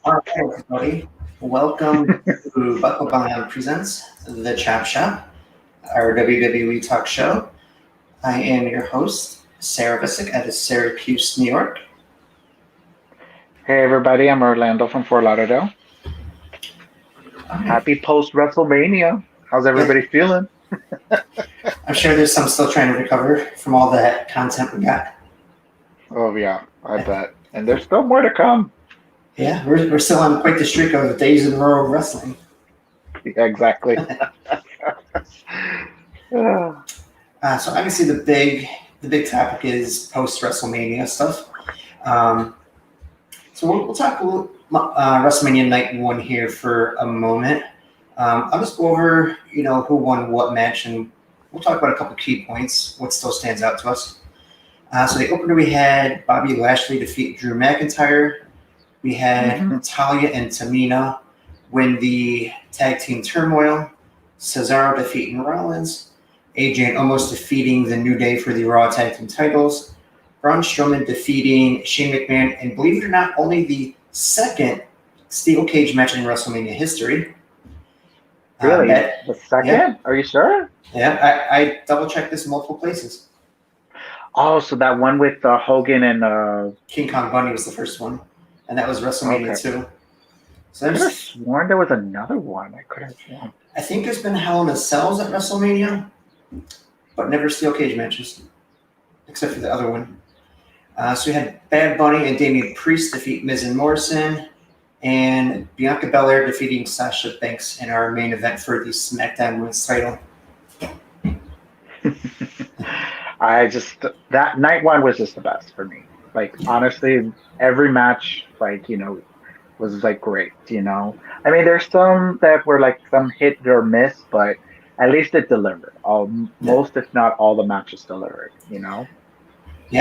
All right, everybody. Welcome to BuckleBomb presents The Chop Shop, our WWE talk show. I am your host, Sarah Visick out of Syracuse, New York. Hey everybody, I'm Orlando from Fort Lauderdale. Happy post WrestleMania. How's everybody feeling? I'm sure there's some still trying to recover from all that content we got. Oh yeah, I bet. And there's still more to come. Yeah, we're still on quite the streak of days in a row of wrestling. Yeah, exactly. So obviously the big topic is post WrestleMania stuff. So we'll talk a little WrestleMania Night 1 here for a moment. I'll just go over who won what match, and we'll talk about a couple key points, what still stands out to us. So the opener, we had Bobby Lashley defeat Drew McIntyre. We had Natalya and Tamina win the tag team turmoil. Cesaro defeating Rollins. AJ almost defeating the New Day for the Raw tag team titles. Braun Strowman defeating Shane McMahon, and believe it or not, only the second steel cage match in WrestleMania history. Really? The second? Yeah. Are you sure? Yeah, I double checked this multiple places. Oh, so that one with Hogan and King Kong Bundy was the first one, and that was WrestleMania okay. 2. So I could have there's, sworn there was another one. I could have sworn. I think there's been Hell in a Cells at WrestleMania, but never steel cage matches, except for the other one. So we had Bad Bunny and Damian Priest defeat Miz and Morrison, and Bianca Belair defeating Sasha Banks in our main event for the SmackDown Women's title. I just that night one was just the best for me. Like honestly, every match was like great. I mean, there's some that were like some hit or miss, but at least it delivered. Yeah, Most, if not all, the matches delivered. yeah,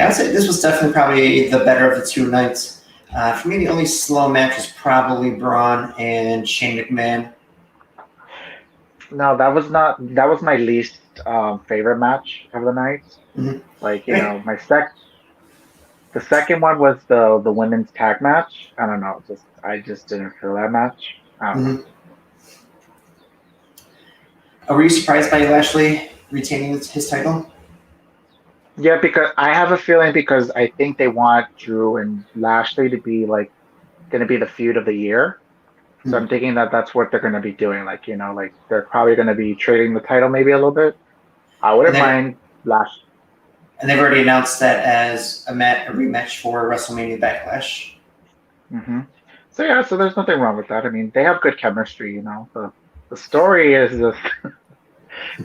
I'd say this was definitely probably the better of the two nights. For me, the only slow match was probably Braun and Shane McMahon. No, that was not. That was my least favorite match of the night. Mhm. Like Right. the second one was the women's tag match. I don't know. I just didn't feel that match. I don't know. Mhm. Were you surprised by Lashley retaining his title? Yeah, because I have a feeling because I think they want Drew and Lashley to be like going to be the feud of the year. So Mhm. I'm thinking that that's what they're going to be doing. Like like they're probably going to be trading the title maybe a little bit. I And wouldn't they mind Lash. and they've already announced that as a rematch for WrestleMania Backlash. hmm So yeah, so there's nothing wrong with that. I mean, they have good chemistry. The story is just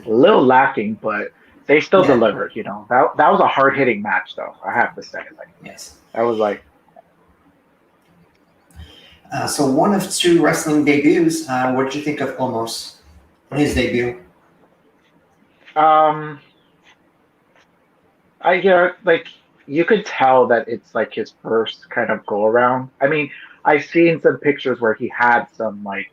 a little lacking, but they still Yeah. delivered. That was a hard hitting match, though. I have to say, like Yes. that was like So one of two wrestling debuts. What did you think of Omos on his debut? um, I like you could tell that it's like his first kind of go around. I mean, I've seen some pictures where he had some like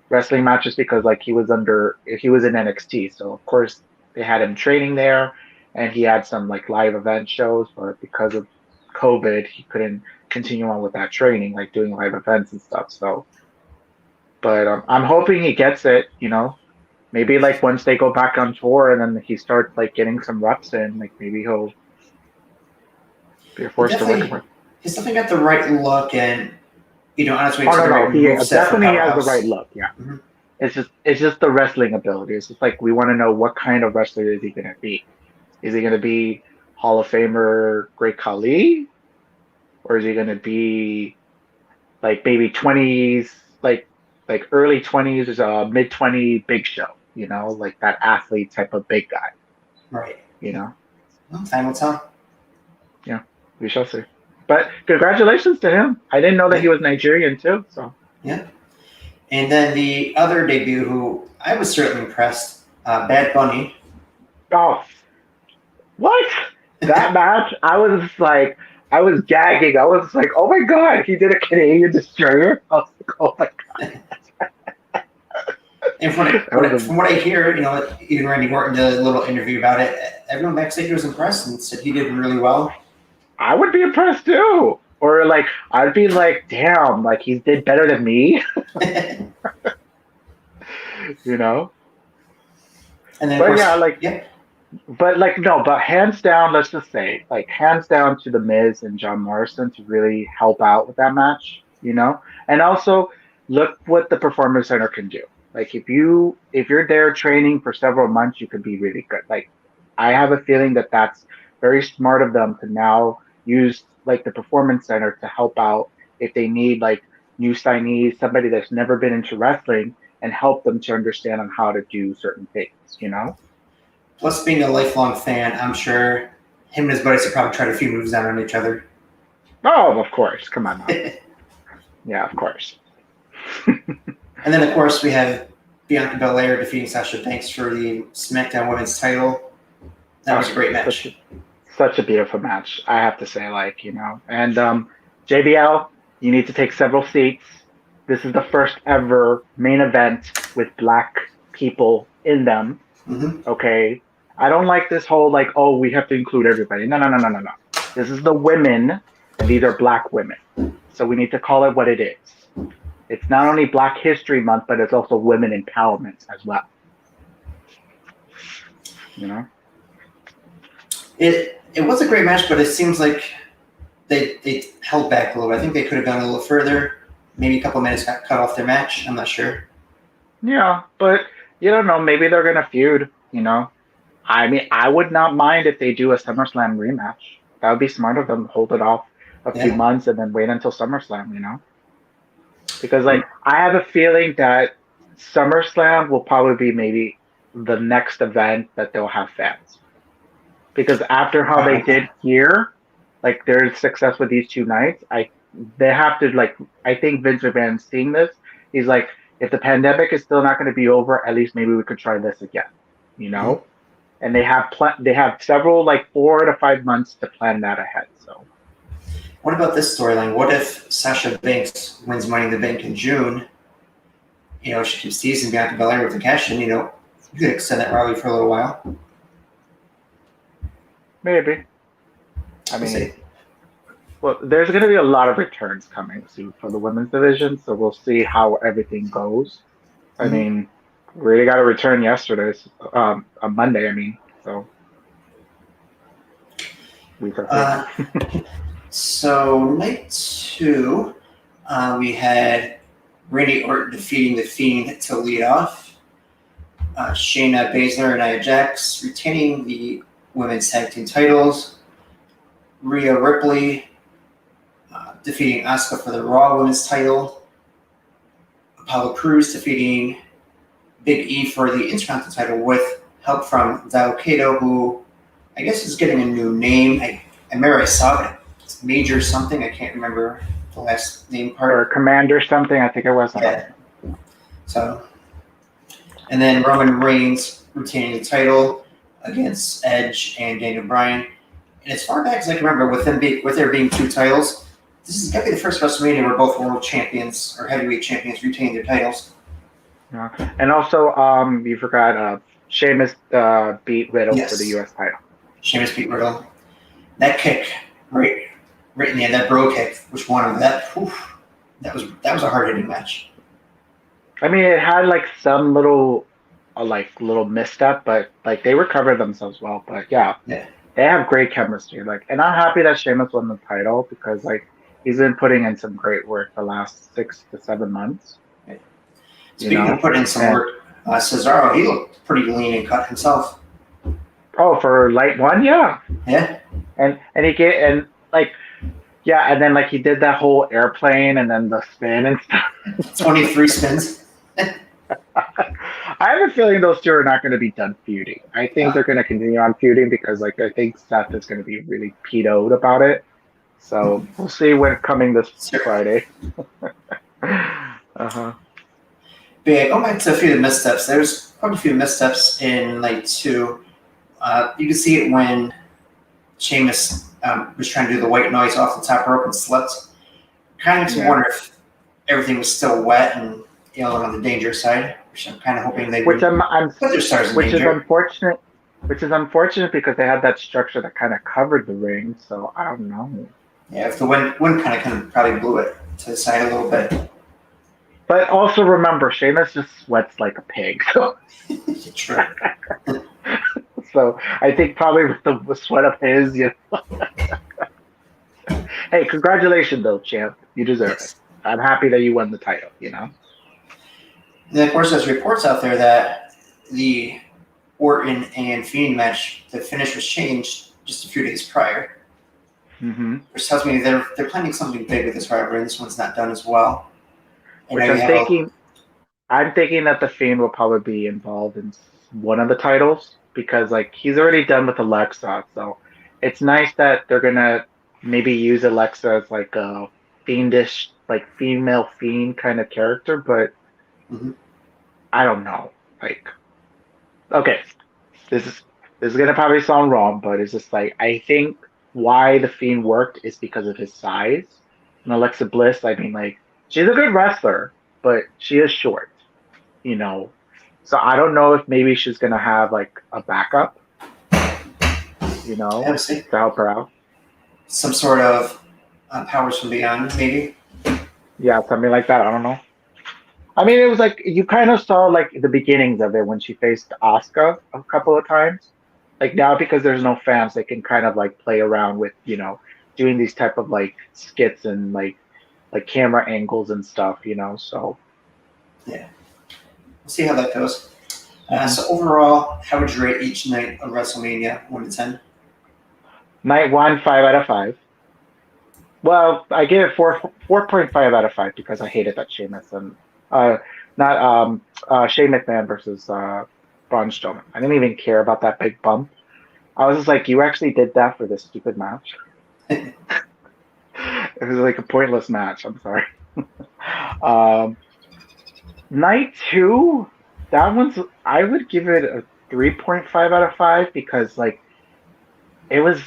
wrestling matches because like he was in NXT, so of course they had him training there, and he had some like live event shows, but because of COVID, he couldn't continue on with that training, like doing live events and stuff. So, but I'm hoping he gets it. Maybe like once they go back on tour and then he starts like getting some reps in, like maybe he'll be a He force to reckon definitely with. he's definitely got the right look and on his way Oh to no, the no, right he move set for definitely has the right Powerhouse. look. Yeah, Mm-hmm. it's just the wrestling ability. It's just like we want to know what kind of wrestler is he going to be. Is he going to be Hall of Famer Great Khali, or is he going to be like maybe 20s, like early 20s, mid 20 Big Show? Like that athlete type of big guy. Right. You know, Well, time will tell. yeah, we shall see. But congratulations to him. I didn't know that he Yeah. was Nigerian too. So Yeah. And then the other debut, who I was certainly impressed, Bad Bunny. oh, what? That match, I was gagging. I was like, oh my God, he did a Canadian destroyer. I was like, oh my And God. That was from what I hear, even Randy Orton did a little interview about it. Everyone backstage was impressed and said he did really well. I would be impressed too. Or like, I'd be like, damn, like he did better than me, And you know? then of But yeah, course, like, yeah, but like, no, but hands down, let's just say, like, hands down to The Miz and John Morrison to really help out with that match. And also, look what the Performance Center can do. Like, if you're there training for several months, you could be really good. Like, I have a feeling that that's very smart of them to now use like the Performance Center to help out if they need like new signees, somebody that's never been into wrestling, and help them to understand on how to do certain things. plus being a lifelong fan, I'm sure him and his buddies have probably tried a few moves down on each other. Oh, of course. Come on now. And Yeah, of course. then of course we have Bianca Belair defeating Sasha Banks for the SmackDown Women's title. That was a great Such a match. such a beautiful match, I have to say, And JBL, you need to take several seats. This is the first ever main event with black people in them. Mm-hmm. Okay. I don't like this whole like, oh, we have to include everybody. No, no, no, no, no, no. This is the women, and these are black women. So we need to call it what it is. It's not only Black History Month, but it's also women empowerment as well. You know? It It was a great match, but it seems like they held back a little bit. I think they could have gone a little further. Maybe a couple minutes got cut off their match. I'm not sure. Yeah, but you don't know. Maybe they're gonna feud. I mean, I would not mind if they do a SummerSlam rematch. That would be smart of them to hold it off a few Yeah. months and then wait until SummerSlam. Because like I have a feeling that SummerSlam will probably be maybe the next event that they'll have fans. Because after how they did here, like their success with these 2 nights, they have to like I think Vince McMahon's seeing this. He's like, if the pandemic is still not going to be over, at least maybe we could try this again, you Mhm. know. And they have several like 4 to 5 months to plan that ahead. So What about this storyline? What if Sasha Banks wins Money in the Bank in June? She keeps teasing Bianca Belair with the cash in. You could extend that rivalry for a little while. maybe. I We'll mean, see. well, there's going to be a lot of returns coming soon for the women's division, so we'll see how everything goes. I Mhm. mean, we already got a return yesterday, on Monday. I mean, so we are Uh, so night two, we had Randy Orton defeating the Fiend to lead off. Shayna Baszler and Nia Jax retaining the women's tag team titles. Rhea Ripley defeating Asuka for the Raw women's title. Apollo Crews defeating Big E for the Intercontinental title with help from Kato, who I guess is getting a new name. I remember I saw it. It's Major something. I can't remember the last name or part. Commander something. I think it was. I don't Yeah. So, and then Roman Reigns retaining the title against Edge and Daniel Bryan. And as far back as I can remember, with there being two titles, this is gotta be the first WrestleMania where both world champions or heavyweight champions retain their titles. know. And also, you forgot Sheamus beat Riddle for the Yes, U.S. title. Sheamus beat Riddle. That kick, right in the end, that bro kick, which won him. That was a hard hitting match. I mean, it had like some little misstep, but like they recovered themselves well. But yeah, Yeah, they have great chemistry. Like, and I'm happy that Sheamus won the title because like he's been putting in some great work the last 6 to 7 months. yeah. You Speaking of know, putting in some and work, Cesaro, he looked pretty lean and cut himself. oh, for light one, yeah, Yeah, and he get and like yeah, and then like he did that whole airplane and then the spin and stuff. 23 spins. I have a feeling those two are not going to be done feuding. I think Uh, they're going to continue on feuding because, like, I think Seth is going to be really PO'd about it. So we'll see when coming this sure. Friday. Uh-huh. But yeah, going back to a few of the missteps, there's quite a few missteps in night two. You can see it when Sheamus was trying to do the white noise off the top rope and slipped. Kind of makes me Yeah. wonder if everything was still wet and on the dangerous side, which I'm kind of hoping they Which would I'm put their stars in which is danger. unfortunate. Which is unfortunate because they had that structure that kind of covered the ring. So I don't know. Yeah, if the wind kind of probably blew it to the side a little bit. But also remember, Sheamus just sweats like a pig. True. So I think probably with the sweat of his, Hey, congratulations though, champ. You deserve it. Yes. I'm happy that you won the title. And then, of course, there's reports out there that the Orton and Fiend match, the finish was changed just a few days prior, Mm-hmm. which tells me they're planning something big with this rivalry. And this one's not done as well. And Which now you have I'm thinking that the Fiend will probably be involved in one of the titles because like he's already done with Alexa, so it's nice that they're gonna maybe use Alexa as like a fiendish, like female fiend kind of character, but mhm. I don't know. Like, okay, this is this is gonna probably sound wrong, but it's just like I think why the Fiend worked is because of his size. And Alexa Bliss, I mean, like she's a good wrestler, but she is short, you know. So I don't know if maybe she's gonna have like a backup, Obviously, to help her out. some sort of powers from beyond, maybe. Yeah, something like that. I don't know. I mean, it was like you kind of saw like the beginnings of it when she faced Asuka a couple of times. like now because there's no fans, they can kind of like play around with doing these type of like skits and like camera angles and stuff. So Yeah, we'll see how that goes. mhm. So overall, how would you rate each night of WrestleMania 1 to 10? Night one, 5 out of 5. Well, I gave it 4.5 out of 5 because I hated that Sheamus and uh not Shane McMahon versus Braun Strowman. I didn't even care about that big bump. I was just like, you actually did that for this stupid match. It was like a pointless match. I'm sorry. Um, night two, that one's I would give it a 3.5 out of 5 because like it was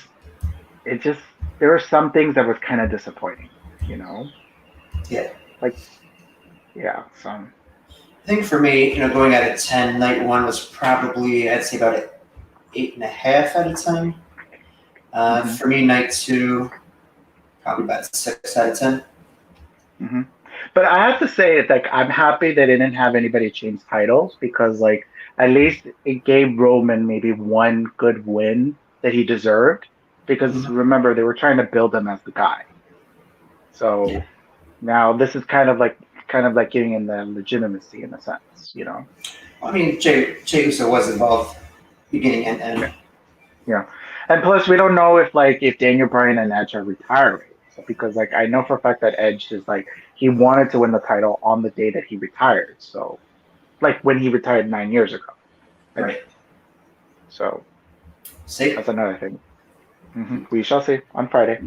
it just there were some things that was kind of disappointing, you know? Yeah. Like yeah, so I think for me, going out of 10, night one was probably, I'd say about an 8.5 out of 10. hmm For me, night two, probably about 6 out of 10. hmm But I have to say that like I'm happy they didn't have anybody change titles because like at least it gave Roman maybe one good win that he deserved because Mhm. remember they were trying to build him as the guy. Yeah. So now this is kind of like giving him the legitimacy in a sense. I mean, Jey Uso was involved beginning and Yeah. end. Yeah. And plus we don't know if Daniel Bryan and Edge are retiring. So because like I know for a fact that Edge is like he wanted to win the title on the day that he retired. So like when he retired 9 years ago. I mean, Right. so See? that's another thing. We shall see on Friday.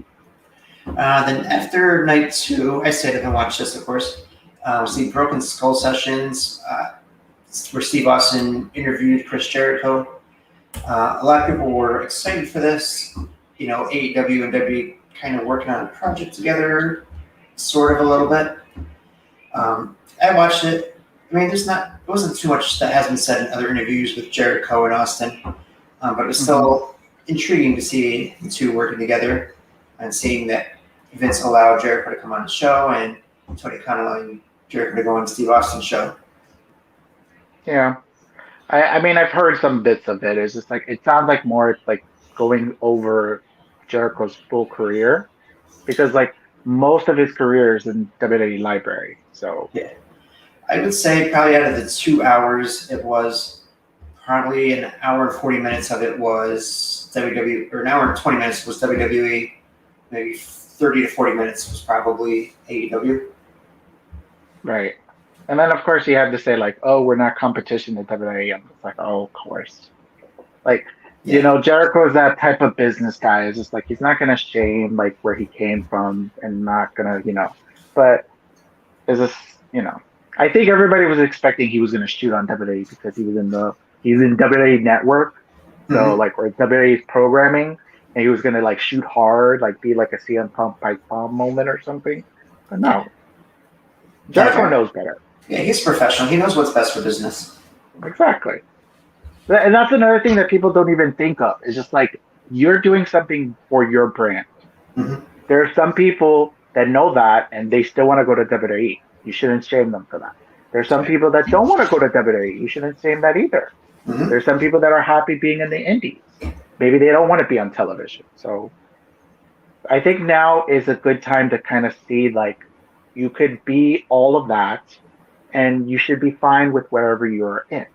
Then after night two, I stayed up and watched this, of course. We'll see Broken Skull Sessions, where Steve Austin interviewed Chris Jericho. A lot of people were excited for this. AEW and WWE kind of working on a project together, sort of a little bit. I watched it. I mean, there wasn't too much that has been said in other interviews with Jericho and Austin, but it was hmm still intriguing to see the two working together and seeing that Vince allowed Jericho to come on the show and Tony Khan allowing Jericho to go on Steve Austin's show. Yeah. I mean I've heard some bits of it. It's just like it sounds like more like going over Jericho's full career because like most of his career is in WWE library. So Yeah, I would say probably out of the 2 hours, it was probably an hour and 40 minutes of it was WWE, or an hour and 20 minutes was WWE. Maybe 30 to 40 minutes was probably AEW. right. And then of course you have to say like, oh, we're not competition to WWE. And it's like, oh, of course. Like, Yeah, Jericho's that type of business guy. It's just like he's not gonna shame like where he came from and not gonna. But is this, you know, I think everybody was expecting he was gonna shoot on WWE because he's in WWE Network, so mm-hmm. like or WWE's programming, and he was gonna like shoot hard, like be like a CM Punk pipe bomb moment or something. But Yeah, no, Jericho knows better. yeah. He's a professional. He knows what's best for business. Exactly. And that's another thing that people don't even think of. It's just like you're doing something for your brand. Mm-hmm. There are some people that know that and they still want to go to WWE. You shouldn't shame them for that. There's some Right. people that don't want to go to WWE. You shouldn't shame that either. Mm-hmm. There's some people that are happy being in the indies. Maybe they don't want to be on television. So I think now is a good time to kind of see like you could be all of that and you should be fine with wherever you're in.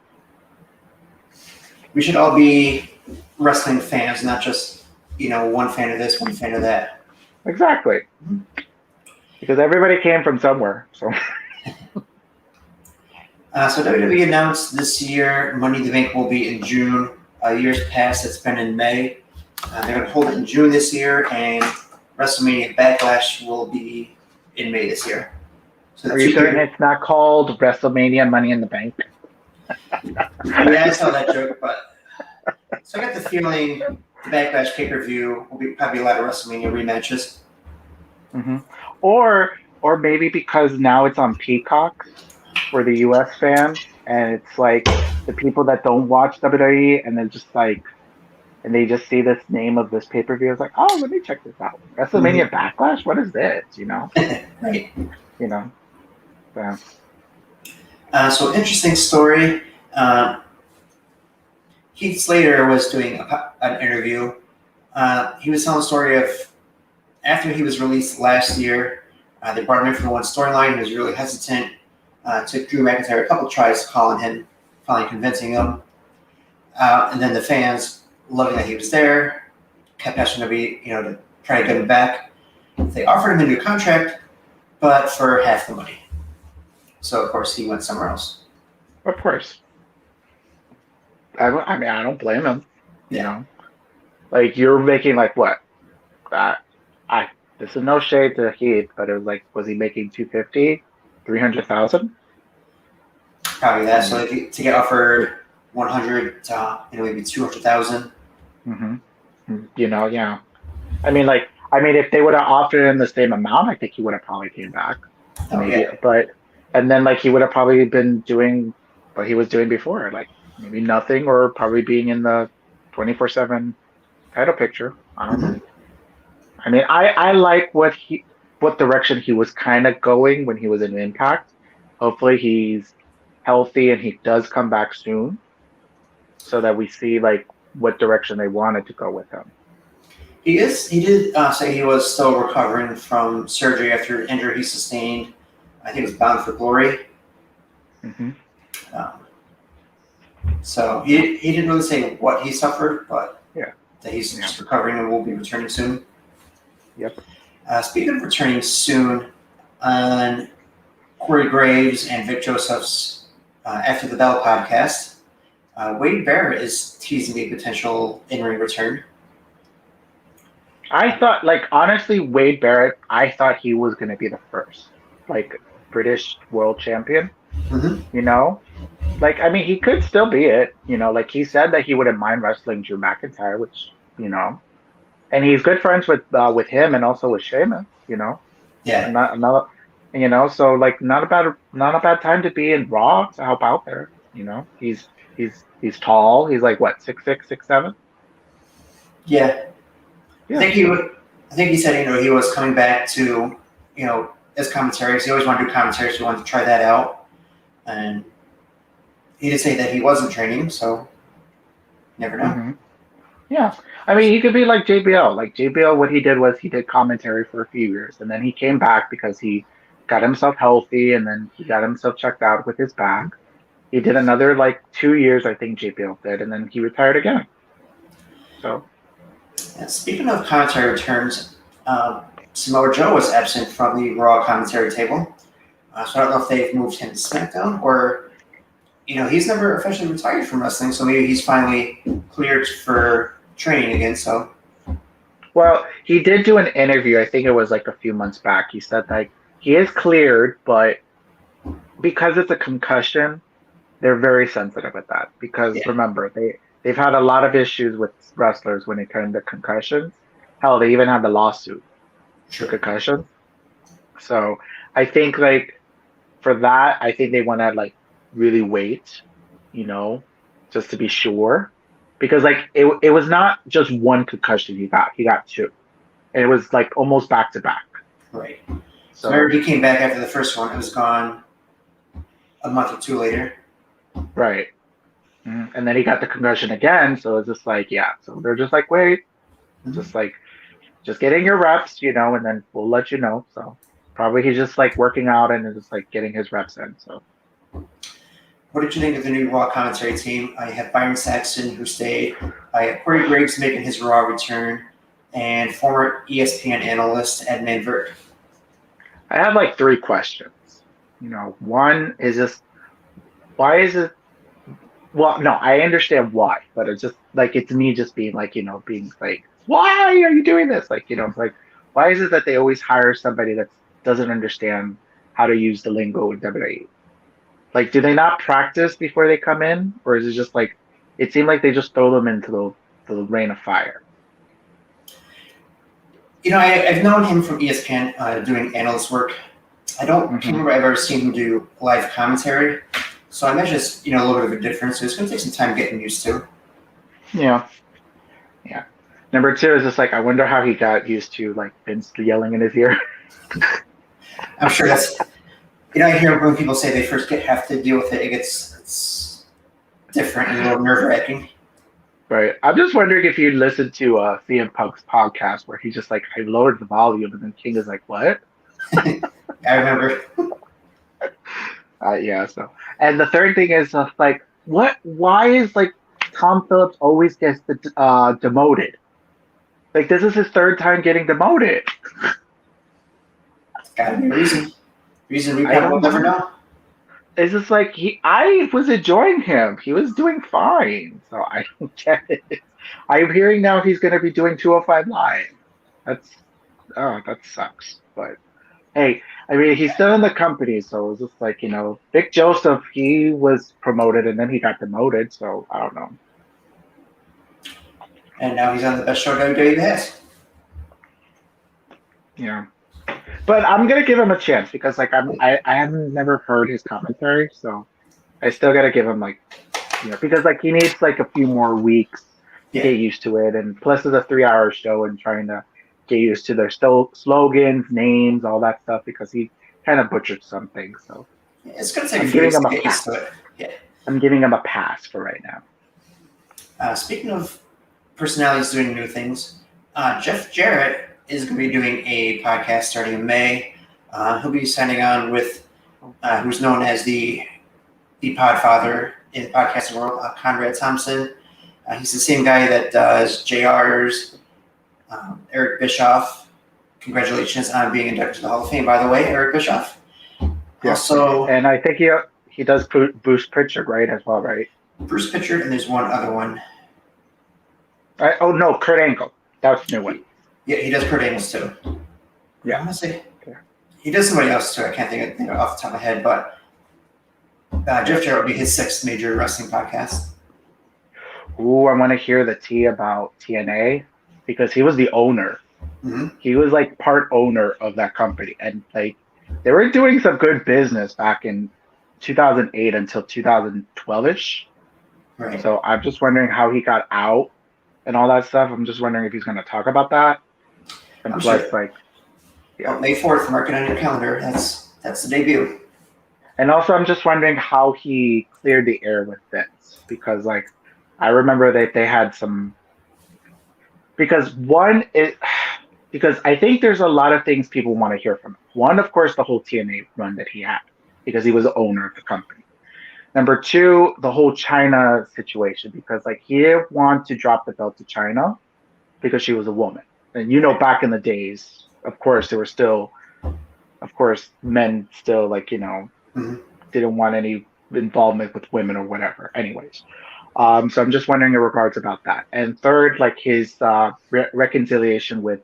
We should all be wrestling fans, not just one fan of this, one fan of that. Exactly. Because everybody came from somewhere. So So WWE announced this year Money in the Bank will be in June. Years past, it's been in May. They're going to hold it in June this year, and WrestleMania Backlash will be in May this year. So are you certain it's not called WrestleMania Money in the Bank? Yeah, I saw that joke, but so I got the feeling the Backlash pay-per-view will be probably a lot of WrestleMania rematches. hmm or maybe because now it's on Peacock for the US fans, and it's like the people that don't watch WWE and then just like and they just see this name of this pay per view. It's like, oh, let me check this out. WrestleMania Backlash. What is this? Right. You know. So, So interesting story. Heath Slater was doing an interview. He was telling the story of after he was released last year, they brought him in for the one storyline. He was really hesitant. Took Drew McIntyre a couple tries calling him, finally convincing him. And then the fans, loving that he was there, kept asking to be, to try to get him back. They offered him a new contract, but for half the money. So, of course, he went somewhere else. Of course. I mean, I don't blame him. You know, like you're making like what? This is no shade to Heath, but it was like, was he making 250, 300,000? Probably that. So to get offered 100 to maybe 200,000. Yeah. I mean, if they would have offered him the same amount, I think he would have probably came back. And then like he would have probably been doing what he was doing before, like maybe nothing, or probably being in the 24/7 title picture. I don't know. I mean, I like what direction he was kind of going when he was in Impact. Hopefully he's healthy and he does come back soon, so that we see like what direction they wanted to go with him. He did say he was still recovering from surgery after an injury he sustained. I think it was Bound for Glory. So he didn't really say what he suffered, but that he's just recovering and will be returning soon. Yep. Speaking of returning soon, on Corey Graves and Vic Joseph's After the Bell podcast, Wade Barrett is teasing a potential in-ring return. I thought, honestly, Wade Barrett, I thought he was going to be the first, British world champion, I mean, he could still be it, he said that he wouldn't mind wrestling Drew McIntyre, which, and he's good friends with him and also with Sheamus, Yeah. So not a bad time to be in Raw to help out there, he's tall. He's like what, 6'6", 6'7"? Yeah. I think he said, he was coming back to, as commentary, because he always wanted to do commentary, so he wanted to try that out. And he did say that he wasn't training, so you never know. Yeah. I mean, he could be like JBL. Like JBL, what he did was he did commentary for a few years, and then he came back because he got himself healthy, and then he got himself checked out with his back. He did another 2 years, I think JBL did, and then he retired again. So. And speaking of commentary returns, Samoa Joe was absent from the Raw commentary table. So I don't know if they've moved him to SmackDown or, he's never officially retired from wrestling. So maybe he's finally cleared for training again. So. Well, he did do an interview. I think it was a few months back. He said he is cleared, but because it's a concussion, they're very sensitive with that. Because remember, they've had a lot of issues with wrestlers when it comes to concussions. Hell, they even had the lawsuit for concussions. So I think for that, I think they want to really wait, just to be sure, because it was not just one concussion he got two, and it was almost back to back. Right. So remember, he came back after the first one. It was gone a month or two later. Right. And then he got the concussion again, so it's just so they're just wait, just getting your reps, and then we'll let you know. So probably he's just working out and just getting his reps in. So what did you think of the new Raw commentary team? I have Byron Saxton, who stayed. I have Corey Graves making his Raw return, and former ESPN analyst Ed Manvert. I have 3 questions. One is just, why is it? Well, no, I understand why, but it's just it's me just being being why are you doing this? Why is it that they always hire somebody that doesn't understand how to use the lingo in WWE? Do they not practice before they come in, or is it just it seemed like they just throw them into the rain of fire? I've known him from ESPN doing analyst work. I don't remember I've ever seen him do live commentary. So I imagine it's, a little bit of a difference. So it's going to take some time getting used to. Yeah. Yeah. Number 2 is just I wonder how he got used to Vince yelling in his ear. I'm sure that's, I hear when people say they first have to deal with it, it's different and a little nerve-wracking. Right. I'm just wondering if you listened to CM Punk's podcast where he's just like, I lowered the volume, and then King is like, what? I remember. Yeah. So, and the third thing is like, what? Why is like Tom Phillips always gets demoted? Like this is his third time getting demoted. Gotta be a reason. Reason we I probably will don't never know. know. It's just like I was enjoying him. He was doing fine. So I don't get it. I'm hearing now he's going to be doing 205 Live. That's that sucks. But hey, I mean he's still in the company, so it's just like Vic Joseph. He was promoted and then he got demoted. So I don't know. And now he's on the best show WWE has. Yeah, but I'm gonna give him a chance because like I haven't never heard his commentary, so I still gotta give him like because like he needs like a few more weeks to Yeah. get used to it, and plus it's a 3 hour show and trying to get used to their slogans, names, all that stuff because he kind of butchered some things. So It's going to take a I'm few giving weeks him to a get used pass. to it. Yeah. I'm giving him a pass for right now. Speaking of personalities doing new things, Jeff Jarrett is going to be doing a podcast starting in May. He'll be signing on with who's known as the Podfather in the podcasting world, Conrad Thompson. He's the same guy that does JR's, Eric Bischoff. Congratulations on being inducted to the Hall of Fame, by the way, Eric Bischoff. Yeah. Also, and I think he does Bruce Pritchard, right, as well, right? Bruce Pritchard, and there's one other one. Oh no, Kurt Angle. That was a new one. Yeah, he does Kurt Angle's too. Yeah. Honestly, okay. He does somebody else too. I can't think of off the top of my head, but Jeff Jarrett will be his 6th major wrestling podcast. Ooh, I want to hear the tea about TNA because he was the owner. Mm-hmm. He was like part owner of that company, and like they were doing some good business back in 2008 until 2012ish. Right. So I'm just wondering how he got out and all that stuff. I'm just wondering if he's going to talk about that. And I'm plus, sure. like, yeah. Well, May 4th, mark it on your calendar. That's the debut. And also, I'm just wondering how he cleared the air with Vince because, like, I remember that they had some. Because I think there's a lot of things people want to hear from him. One, of course, the whole TNA run that he had because he was the owner of the company. Number 2, the whole China situation because like he didn't want to drop the belt to China because she was a woman. And back in the days, of course, there were still, of course, men still like mm-hmm. didn't want any involvement with women or whatever. Anyways. So I'm just wondering in regards about that. And third, like his reconciliation with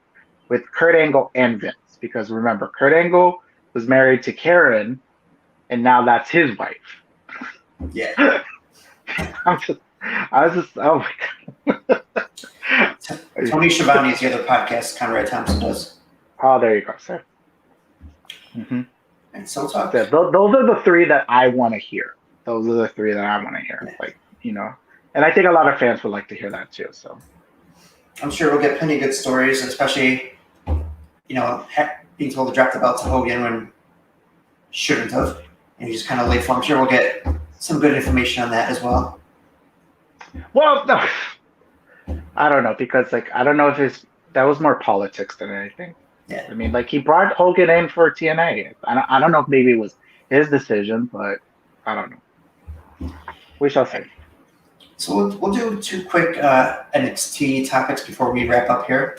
Kurt Angle and Vince, because remember, Kurt Angle was married to Karen, and now that's his wife. Yeah. I was just, oh my god. Tony Schiavone is the other podcast Conrad Thompson does. Oh, there you go, sir. Mm-hmm. And so talk. Yeah, those are the 3 that I want to hear. Those are the 3 that I want to hear. Like, and I think a lot of fans would like to hear that too. So I'm sure we'll get plenty of good stories, especially, being told to drop the belt to Hogan when shouldn't have. And he's just kind of late for. I'm sure we'll get some good information on that as well. Well, no, I don't know because like I don't know if that was more politics than anything. Yeah. I mean, like he brought Hogan in for TNA. I don't know if maybe it was his decision, but I don't know. We shall see. So we'll do 2 quick NXT topics before we wrap up here.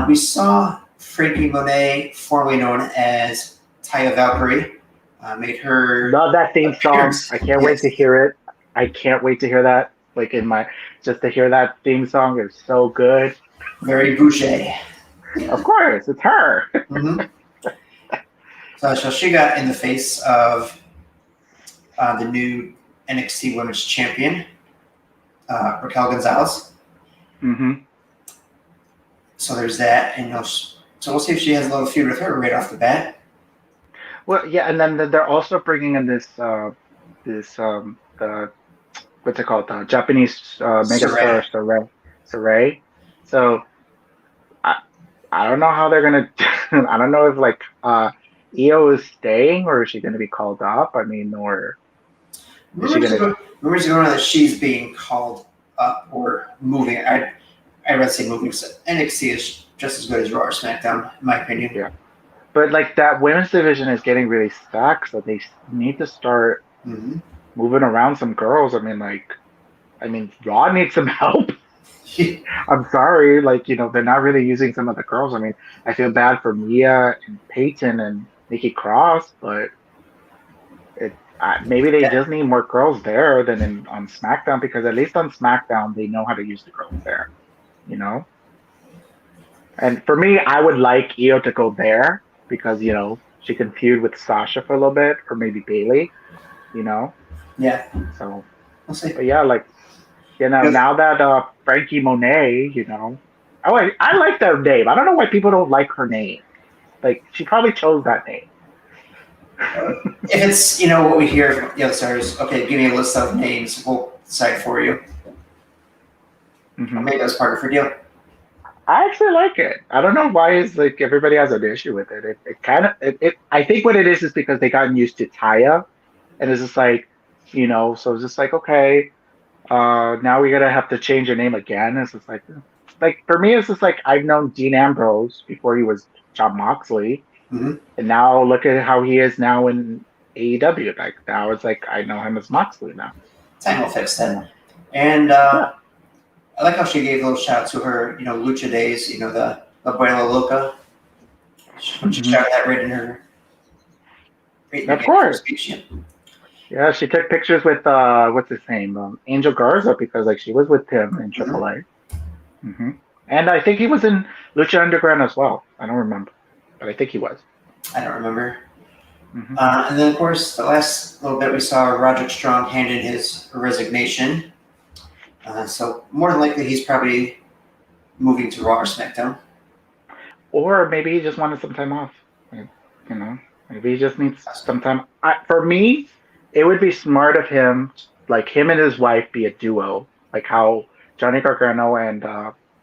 We saw Frankie Monet, formerly known as Taya Valkyrie, made her. Love that theme song. appearance. I can't wait to hear it. I can't wait to hear that. Like just to hear that theme song is so good. Very bougie. Of course, it's her. Mm-hmm. So she got in the face of the new NXT Women's Champion, Raquel Gonzalez. Mm-hmm. So there's that, and so we'll see if she has a little feud with her right off the bat. Well, yeah, and then they're also bringing in the what's it called, the Japanese megastar Sarai. So I don't know how they're gonna. I don't know if like Io is staying or is she gonna be called up? I mean, or rumors are going on that she's being called up or moving. I'd rather say moving. So NXT is just as good as Raw or SmackDown, in my opinion. Yeah. But like that women's division is getting really stacked, so they need to start moving around some girls. I mean, Raw needs some help. I'm sorry, like, they're not really using some of the girls. I mean, I feel bad for Mia and Peyton and Nikki Cross, but maybe they just need more girls there than on SmackDown, because at least on SmackDown they know how to use the girls there, And for me, I would like Io to go there because she can feud with Sasha for a little bit, or maybe Bailey, Yeah. So, We'll see. but yeah, like now that Frankie Monet, I like that name. I don't know why people don't like her name. Like, she probably chose that name. If it's what we hear from the other stars, okay, give me a list of names. We'll decide for you. Maybe that's part of her deal. I actually like it. I don't know why like everybody has an issue with it. I think what it is because they gotten used to Taya, and it's just like, so it's just like, okay, now we're gonna have to change your name again. It's just like for me, it's just like I've known Dean Ambrose before he was Jon Moxley, and now look at how he is now in AEW. Like now it's like I know him as Moxley now. Time will fix that. And I like how she gave a little shout to her, Lucha days, the Abuela Loca. She shouted that right in her. Of course. Yeah, she took pictures with what's his name, Angel Garza, because like she was with him in AAA. And I think he was in Lucha Underground as well. I don't remember, but I think he was. I don't remember. And then of course the last little bit we saw Roderick Strong hand in his resignation. So more than likely he's probably moving to Raw or SmackDown. Or maybe he just wanted some time off. Maybe he just needs some time. For me, it would be smart of him, like him and his wife be a duo, like how Johnny Gargano and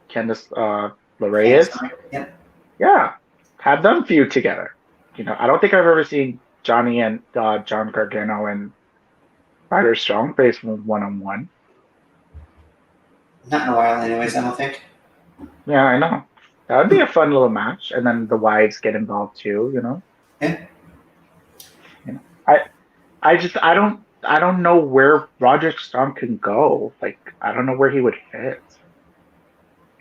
Candice LeRae is. Yeah, have them feud together. I don't think I've ever seen Johnny and John Gargano and Ryder Strong face one-on-one. Not in a while, anyways. I don't think. Yeah, I know. That would be a fun little match, and then the wives get involved too. Yeah. I don't know where Roderick Strong can go. Like, I don't know where he would fit.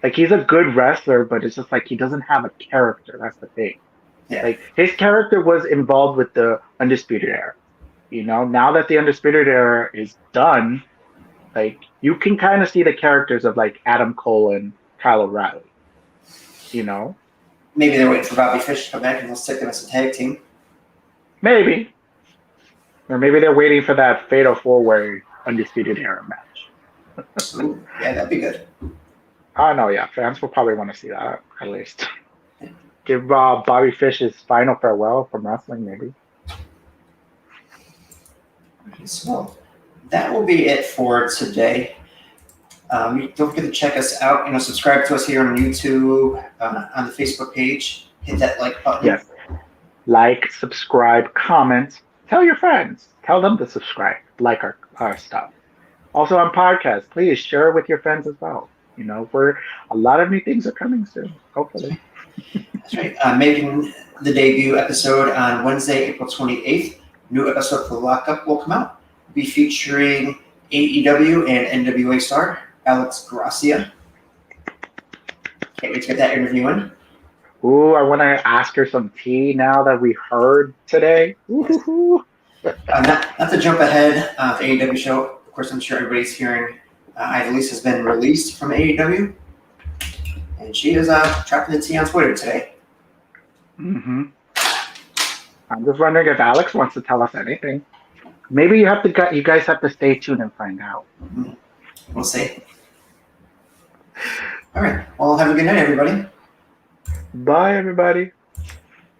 Like, he's a good wrestler, but it's just like he doesn't have a character. That's the thing. Yeah. Like, his character was involved with the Undisputed Era. Now that the Undisputed Era is done, like, you can kind of see the characters of like Adam Cole and Kyle O'Reilly. Maybe they're waiting for Bobby Fish to come back and they'll stick them as a tag team. Maybe. Or maybe they're waiting for that Fatal 4-Way Undisputed Era match. Ooh, yeah, that'd be good. I know, yeah. Fans will probably want to see that, at least. Give Bobby Fish his final farewell from wrestling, maybe. So that will be it for today. Don't forget to check us out. Subscribe to us here on YouTube, on the Facebook page. Hit that like button. Yes. Like, subscribe, comment. Tell your friends. Tell them to subscribe. Like our stuff. Also on podcasts, please share it with your friends as well. A lot of new things are coming soon, hopefully. That's right. Making the debut episode on Wednesday, April 28th. New episode for Lockup will come out. Be featuring AEW and NWA star Alex Gracia. Can't wait to get that interview in. Ooh, I want to ask her some tea now that we heard today. Not to jump ahead of the AEW show. Of course, I'm sure everybody's hearing Ivelisse has been released from AEW. And she is dropping the tea on Twitter today. I'm just wondering if Alex wants to tell us anything. Maybe you guys have to stay tuned and find out. We'll see. All right. Well, have a good night, everybody. Bye, everybody.